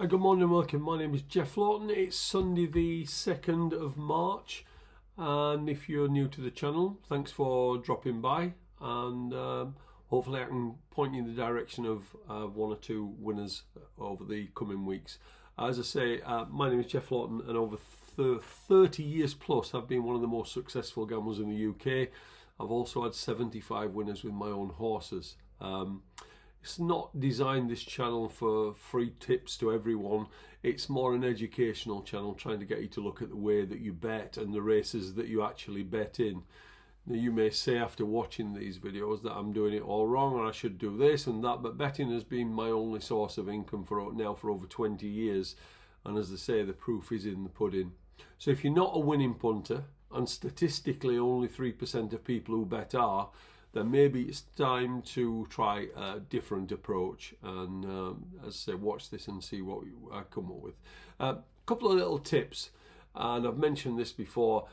Good morning and welcome. My name is Jeff Lawton. It's Sunday the 2nd of March, and if you're new to the channel, thanks for dropping by, and hopefully I can point you in the direction of one or two winners over the coming weeks. As I say, my name is Jeff Lawton, and over 30 years plus I've been one of the most successful gamblers in the UK. I've also had 75 winners with my own horses. It's not designed, this channel, for free tips to everyone. It's more an educational channel, trying to get you to look at the way that you bet and the races that you actually bet in. Now, you may say after watching these videos that I'm doing it all wrong and I should do this and that, but betting has been my only source of income for over 20 years. And as they say, the proof is in the pudding. So if you're not a winning punter, and statistically only 3% of people who bet are, then maybe it's time to try a different approach. And as I say, watch this and see what I come up with. A couple of little tips, and I've mentioned this before.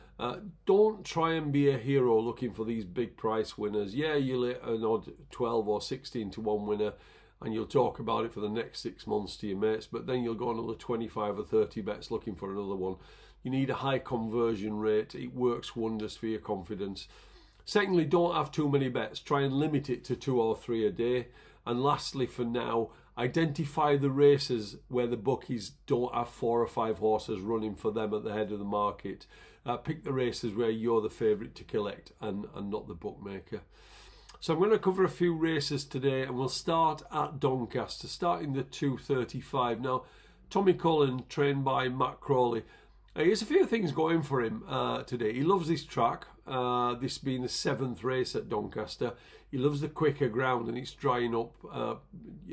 Don't try and be a hero looking for these big price winners. Yeah, you'll hit an odd 12 or 16 to 1 winner, and you'll talk about it for the next 6 months to your mates, but then you'll go another 25 or 30 bets looking for another one. You need a high conversion rate. It works wonders for your confidence. Secondly, don't have too many bets. Try and limit it to 2 or 3 a day. And lastly, for now, identify the races where the bookies don't have 4 or 5 horses running for them at the head of the market. Pick the races where you're the favourite to collect and not the bookmaker. So I'm going to cover a few races today, and we'll start at Doncaster, starting the 2:35. Now, Tommy Cullen, trained by Matt Crawley. Here's a few things going for him today. He loves this track, this being the 7th race at Doncaster. He loves the quicker ground, and it's drying up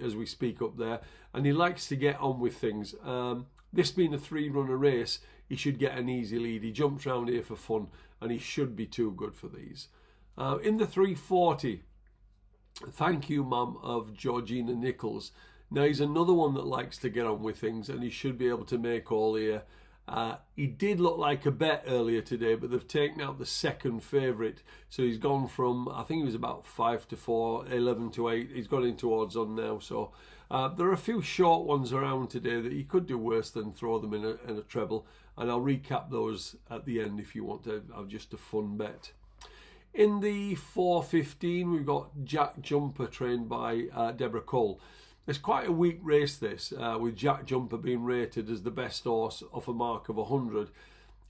as we speak up there. And he likes to get on with things. This being a 3-runner race, he should get an easy lead. He jumps around here for fun, and he should be too good for these. In the 3:40, Thank You Mum of Georgina Nichols. Now, he's another one that likes to get on with things, and he should be able to make all here. He did look like a bet earlier today, but they've taken out the second favourite. So he's gone from, I think he was about 5 to 4, 11 to 8. He's got into odds on now. So there are a few short ones around today that he could do worse than throw them in a treble. And I'll recap those at the end if you want to have just a fun bet. In the 4:15, we've got Jack Jumper, trained by Deborah Cole. It's quite a weak race, this, with Jack Jumper being rated as the best horse off a mark of 100.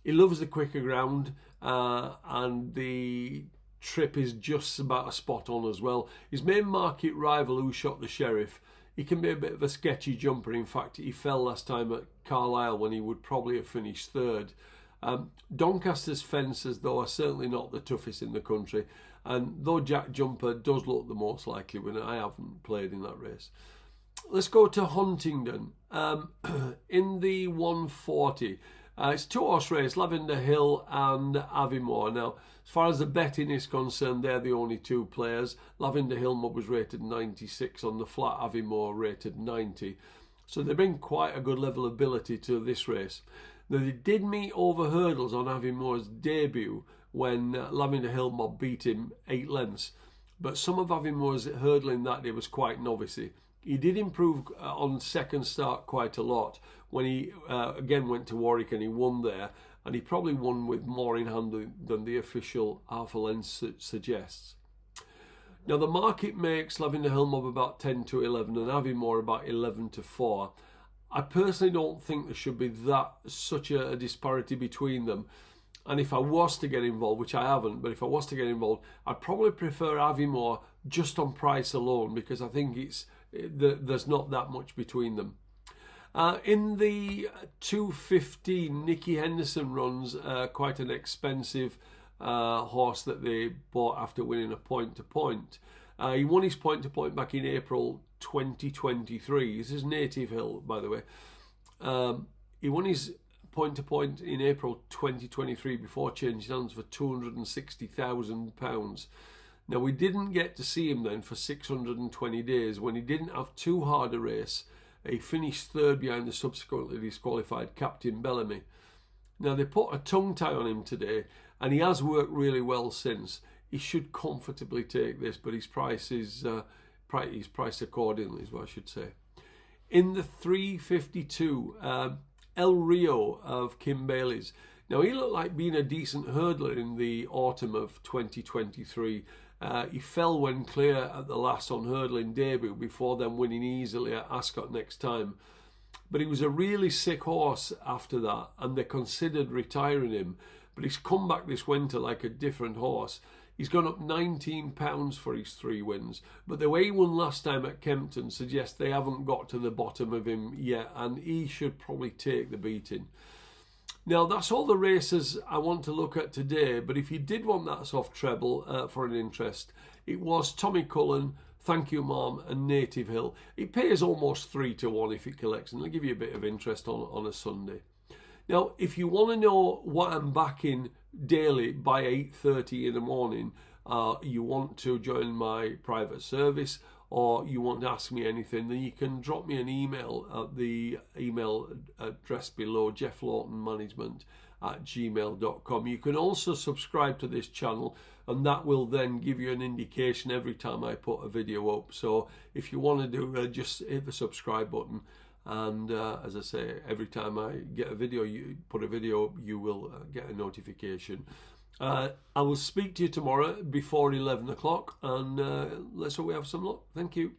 He loves the quicker ground, and the trip is just about a spot on as well. His main market rival, Who Shot the Sheriff, he can be a bit of a sketchy jumper. In fact, he fell last time at Carlisle when he would probably have finished 3rd. Doncaster's fences, though, are certainly not the toughest in the country, and though Jack Jumper does look the most likely winner, I haven't played in that race. Let's go to Huntingdon. In the 1:40, it's 2-horse race, Lavender Hill and Aviemore. Now, as far as the betting is concerned, they're the only 2 players. Lavender Hill was rated 96 on the flat, Aviemore rated 90. So they bring quite a good level of ability to this race. Now, they did meet over hurdles on Aviemore's debut when Lavender Hill Mob beat him 8 lengths. But some of Aviemore's hurdling that day was quite novice-y. He did improve on second start quite a lot when he again went to Warwick and he won there, and he probably won with more in hand than the official half a length suggests. Now, the market makes Lavender Hill Mob about 10 to 11 and Aviemore about 11 to 4. I personally don't think there should be such a disparity between them. And if I was to get involved, which I haven't, but if I was to get involved, I'd probably prefer Aviemore just on price alone, because I think there's not that much between them. In the 2:15, Nicky Henderson runs quite an expensive horse that they bought after winning a point-to-point. He won his point-to-point back in April 2023. This is Native Hill, by the way. He won his point-to-point in April 2023 before changing hands for £260,000. Now, we didn't get to see him then for 620 days when he didn't have too hard a race. He finished 3rd behind the subsequently disqualified Captain Bellamy. Now, they put a tongue tie on him today, and he has worked really well since. He should comfortably take this, but his price is priced accordingly, is what I should say. In the 352, El Rio of Kim Bailey's. Now, he looked like being a decent hurdler in the autumn of 2023. He fell when clear at the last on hurdling debut before then winning easily at Ascot next time. But he was a really sick horse after that, and they considered retiring him. But he's come back this winter like a different horse. He's gone up £19 for his 3 wins. But the way he won last time at Kempton suggests they haven't got to the bottom of him yet, and he should probably take the beating. Now, that's all the races I want to look at today, but if you did want that soft treble for an interest, it was Tommy Cullen, Thank You Mom and Native Hill. It pays almost 3 to 1 if it collects, and it'll give you a bit of interest on a Sunday. Now, if you want to know what I'm backing daily by 8:30 in the morning, you want to join my private service, or you want to ask me anything, then you can drop me an email at the email address below, jefflawtonmanagement@gmail.com. You can also subscribe to this channel, and that will then give you an indication every time I put a video up. So if you want to do, just hit the subscribe button, and as I say, every time I get a video, you put a video, you will get a notification. I will speak to you tomorrow before 11 o'clock, and let's hope we have some luck. Thank you.